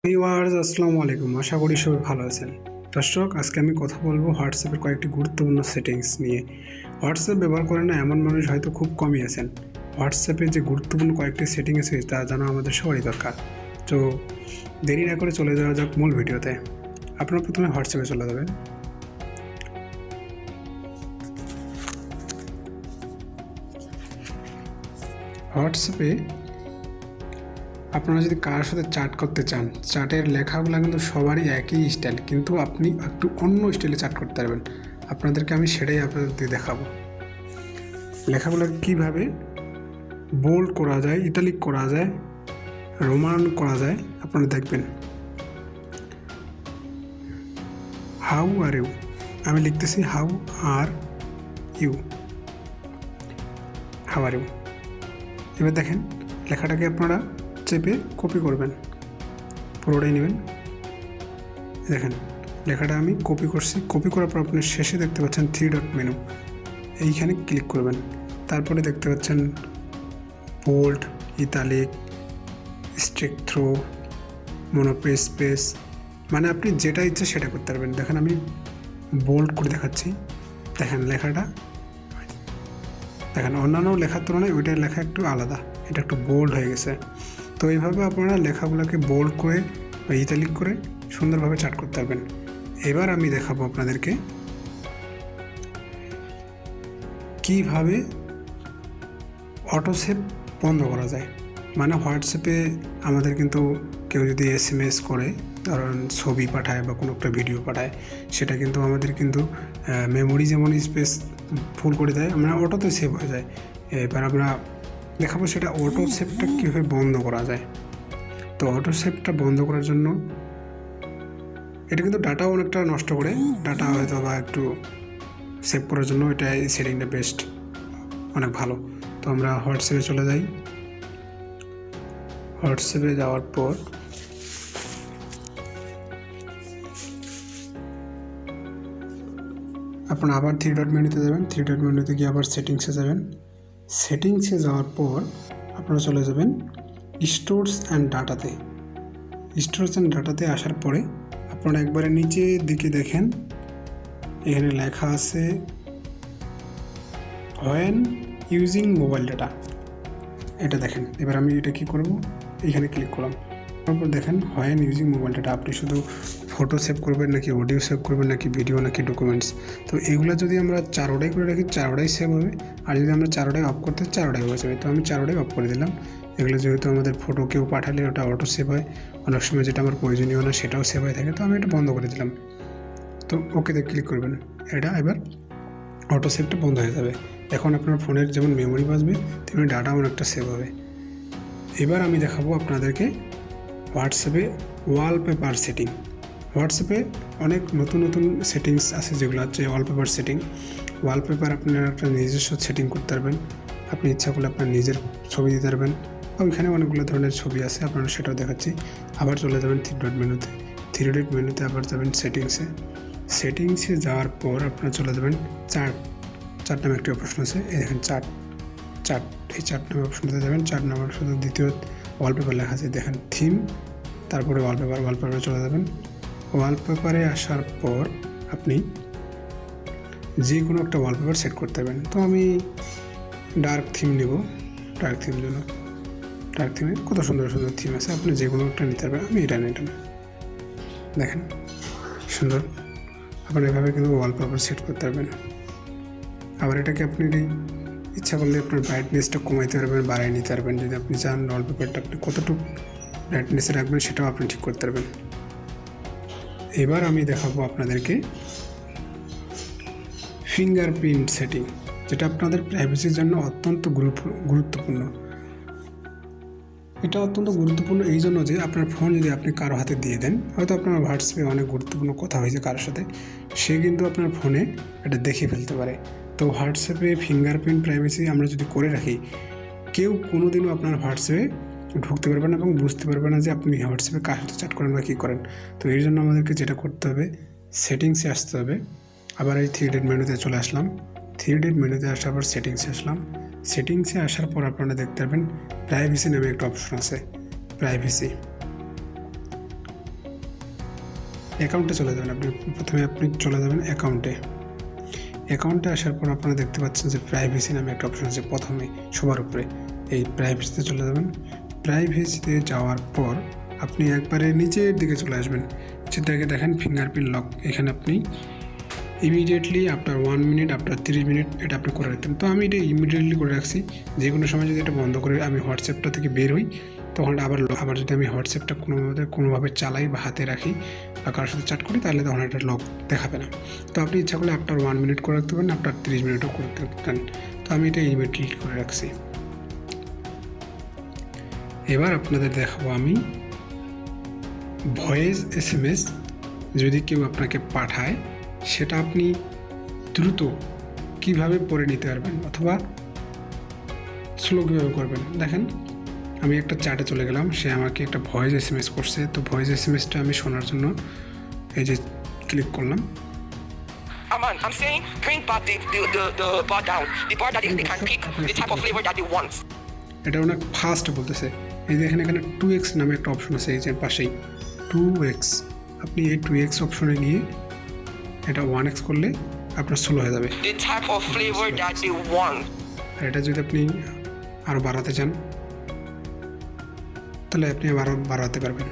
Viewers আসসালামু আলাইকুম, আশা করি সবাই ভালো আছেন। দর্শক, আজকে আমি কথা বলবো হোয়াটসঅ্যাপের কয়েকটি গুরুত্বপূর্ণ সেটিংস নিয়ে। হোয়াটসঅ্যাপ ব্যবহার করে না এমন মানুষ হয়তো খুব কমই আছেন। হোয়াটসঅ্যাপের যে গুরুত্বপূর্ণ কয়েকটি সেটিং আছে তা জানা আমাদের সবারই দরকার। তো দেরি না করে চলে যাওয়া যাক মূল ভিডিওতে। আপনারা প্রথমে হোয়াটসঅ্যাপে চলে যাবেন। হোয়াটসঅ্যাপে আপনারা যদি কারোর সাথে চ্যাট করতে চান, চ্যাটের লেখাগুলো কিন্তু সবারই একই স্টাইল, কিন্তু আপনি একটু অন্য স্টাইলে চ্যাট করতে পারবেন। আপনাদেরকে আমি সেটাই আপনাদের দেখাবো। লেখাগুলো কীভাবে বোল্ড করা যায়, ইটালিক করা যায়, রোমান করা যায় আপনারা দেখবেন। হাউ আর ইউ, আমি লিখতেছি how are you, how are you. এবার দেখেন লেখাটাকে আপনারা চেপে কপি করবেন, পুরোটাই নেবেন। দেখেন লেখাটা আমি কপি করছি। কপি করার পর আপনি শেষে দেখতে পাচ্ছেন 3 ডট মেনু, এইখানে ক্লিক করবেন। তারপরে দেখতে পাচ্ছেন bold, italic, strikethrough, monospace space, মানে আপনি যেটা ইচ্ছে সেটা করতে পারবেন। দেখেন আমি বোল্ড করে দেখাচ্ছি। দেখেন লেখাটা, দেখেন অন্যান্য লেখার তুলনায় ওইটার লেখা একটু আলাদা, এটা একটু বোল্ড হয়ে গেছে। তো এইভাবে আপনারা লেখাগুলোকে বোল্ড করে বা ইটালিক করে সুন্দরভাবে চ্যাট করতে পারবেন। এবার আমি দেখাবো আপনাদেরকে কিভাবে অটো সেভ বন্ধ করা যায়। মানে হোয়াটসঅ্যাপে আমাদের কিন্তু কেউ যদি SMS করে, ধরুন ছবি পাঠায় বা কোনো একটা ভিডিও পাঠায়, সেটা কিন্তু আমাদের কিন্তু মেমোরি যেমন স্পেস ফুল করে দেয়, আমরা অটোতে সেভ হয়ে যায়। এবার আমরা দেখাবো সেটা অটো সেভটা কীভাবে বন্ধ করা যায়। তো অটো সেভটা বন্ধ করার জন্য এটা কিন্তু ডাটাও অনেকটা নষ্ট করে, ডাটা হয়তো বা একটু সেভ করার জন্য এটা এই সেটিংটা বেস্ট, অনেক ভালো। তো আমরা হোয়াটসঅ্যাপে চলে যাই। হোয়াটসঅ্যাপে যাওয়ার পর আপনারা আবার 3 ডট মেনুতে যাবেন। 3 ডট মেনুতে গিয়ে আবার সেটিংসে যাবেন। সেটিংসে যাওয়ার পর আপনারা চলে যাবেন স্টোরস অ্যান্ড ডাটাতে। স্টোরস অ্যান্ড ডাটাতে আসার পরে আপনারা একবারে নিচের দিকে দেখেন, এখানে লেখা আছে হোয়েন ইউজিং মোবাইল ডাটা, এটা দেখেন। এবার আমি এটা কি করব, এখানে ক্লিক করলাম। তারপর দেখেন হোয়েন ইউজিং মোবাইল ডাটা, আপনি শুধু ফটো সেভ করবেন নাকি অডিও সেভ করবেন নাকি ভিডিও নাকি ডকুমেন্টস। তো এগুলো যদি আমরা চারোটাই করে রাখি, চারোটাই সেভ হবে। আর যদি আমরা চারোটাই অফ করতে, চারোটাই হয়ে যাবে। তো আমি চারোটাই অফ করে দিলাম। এগুলো যেহেতু আমাদের ফটো কেউ পাঠালে ওটা অটো সেভ হয়, অনেক সময় যেটা আমার প্রয়োজনীয় না সেটাও সেভ হয়ে থাকে, তো আমি এটা বন্ধ করে দিলাম। তো ওকেতে ক্লিক করবেন, এটা এবার অটো সেভটা বন্ধ হয়ে যাবে। এখন আপনার ফোনের যেমন মেমোরি বাঁচবে তেমনি ডাটা অনেকটা সেভ হবে। এবার আমি দেখাবো আপনাদেরকে হোয়াটসঅ্যাপে ওয়ালপেপার সেটিং। হোয়াটসঅ্যাপে অনেক নতুন নতুন সেটিংস আছে, যেগুলো হচ্ছে ওয়ালপেপার সেটিং। ওয়ালপেপার আপনারা একটা নিজস্ব সেটিং করতে পারবেন। আপনি ইচ্ছা করলে আপনার নিজের ছবি দিতে পারবেন। ওইখানে অনেকগুলো ধরনের ছবি আছে, আপনারা সেটাও দেখাচ্ছি। আবার চলে যাবেন 3 ডট মেনুতে। 3 ডট মেনুতে আবার যাবেন সেটিংসে। সেটিংসে যাওয়ার পর আপনারা চলে যাবেন চার্ট। চার্ট নামে একটি অপশন আছে, এই দেখেন চার্ট। এই চার্ট নামে অপশনটাতে যাবেন। চার্ট নাম্বার শুধু দ্বিতীয় ওয়ালপেপার লেখা আছে, দেখেন থিম, তারপরে ওয়ালপেপারে চলে যাবেন। ওয়ালপেপারে আসার পর আপনি যে কোনো একটা ওয়ালপেপার সেট করতে পারবেন। তো আমি ডার্ক থিম নেব, ডার্ক থিম জন্য ডার্ক থিমে কত সুন্দর সুন্দর থিম আছে, আপনি যে কোনো একটা নিতে পারবেন। আমি এটা নিলাম, দেখেন সুন্দর। আপনি এভাবে কিন্তু ওয়ালপেপার সেট করতে পারবেন। আবার এটাকে আপনি ইচ্ছা করলে আপনার ব্রাইটনেসটা কমাইতে পারবেন, বাড়াই নিতে পারবেন। যদি আপনি চান ওয়ালপেপারটা আপনি কতটুকু ব্রাইটনেসে রাখবেন সেটাও আপনি ঠিক করতে পারবেন। এবার আমি দেখাবো আপনাদেরকে ফিঙ্গারপ্রিন্ট সেটিং, যেটা আপনাদের প্রাইভেসির জন্য অত্যন্ত গুরুত্বপূর্ণ। এটা অত্যন্ত গুরুত্বপূর্ণ এই জন্য যে আপনার ফোন যদি আপনি কারো হাতে দিয়ে দেন, হয়তো আপনার হোয়াটসঅ্যাপে অনেক গুরুত্বপূর্ণ কথা হয়েছে কারোর সাথে, সে কিন্তু আপনার ফোনে এটা দেখে ফেলতে পারে। তো হোয়াটসঅ্যাপে ফিঙ্গারপ্রিন্ট প্রাইভেসি আমরা যদি করে রাখি, কেউ কোনোদিনও আপনার হোয়াটসঅ্যাপে ঢুকতে পারবে না এবং বুঝতে পারবে না যে আপনি হোয়াটসঅ্যাপে কার সাথে চ্যাট করেন বা কী করেন। তো এই জন্য আমাদেরকে যেটা করতে হবে, সেটিংসে আসতে হবে। আবার এই 3 ডট মেনুতে চলে আসলাম। 3 ডট মেনুতে আসার পর সেটিংসে আসলাম। সেটিংসে আসার পর আপনারা দেখতে পারবেন প্রাইভেসি নামে একটা অপশন আছে, প্রাইভেসি। অ্যাকাউন্টে চলে যাবেন। প্রথমে চলে যাবেন অ্যাকাউন্টে আসার পর আপনারা দেখতে পাচ্ছেন যে প্রাইভেসি নামে একটা অপশন আছে প্রথমে সবার উপরে। এই প্রাইভেসিতে চলে যাবেন। প্রাইভেসিতে যাওয়ার পর আপনি একবারে নিচের দিকে চলে আসবেন, যেটাকে দেখেন ফিঙ্গারপ্রিন্ট লক। এখানে আপনি immediately after 1 minute, after 30 minute এটা আপনি করে রাখতেন। তো আমি এটা ইমিডিয়েটলি করে রাখছি। যে কোনো সময় যদি এটা বন্ধ করে আমি হোয়াটসঅ্যাপটা থেকে বের হই, তখন আবার যদি আমি হোয়াটসঅ্যাপটা কোনোভাবে চালাই বা হাতে রাখি বা কারোর সাথে চ্যাট করি, তাহলে তখন এটা লক দেখাবে না। তো আপনি ইচ্ছা করলে আফটার 1 মিনিট করে রাখতে পারেন, আফটার 30 মিনিটও করতে পারেন। তো আমি এটা ইমিডিয়েটলি করে রাখছি। এবার আপনাদের দেখাবো আমি ভয়েস SMS যদি কেউ আপনাকে পাঠায়, সেটা আপনি দ্রুত কিভাবে পড়ে নিতে পারবেন অথবা স্লো কীভাবে করবেন। দেখেন, আমি একটা চ্যাটে চলে গেলাম, সে আমাকে একটা ভয়েস SMS করছে। তো ভয়েস SMSটা আমি শোনার জন্য এই যে ক্লিক করলাম। Aman, I'm saying bring back the bar down. The bar that they can pick the type of flavor that they want. এটা অনেক ফাস্ট বলতেছে। এই দেখেন এখানে 2x নামে একটা অপশন আছে এই যে পাশেই 2x। আপনি এই 2x অপশনে গিয়ে এটা 1x করলে আপনার স্লো হয়ে যাবে। The type of flavor that they want. আর এটা যদি আপনি আরও বাড়াতে চান, তাহলে আপনি আরও বাড়াতে পারবেন।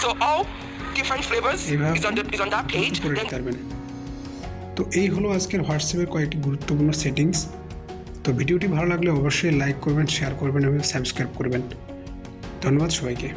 So all different flavors is on that page. করে দিতে পারবেন। তো এই হলো আজকের হোয়াটসঅ্যাপের কয়েকটি গুরুত্বপূর্ণ সেটিংস। তো ভিডিওটি ভালো লাগলে অবশ্যই লাইক করবেন, শেয়ার করবেন এবং সাবস্ক্রাইব করবেন। ধন্যবাদ সবাইকে।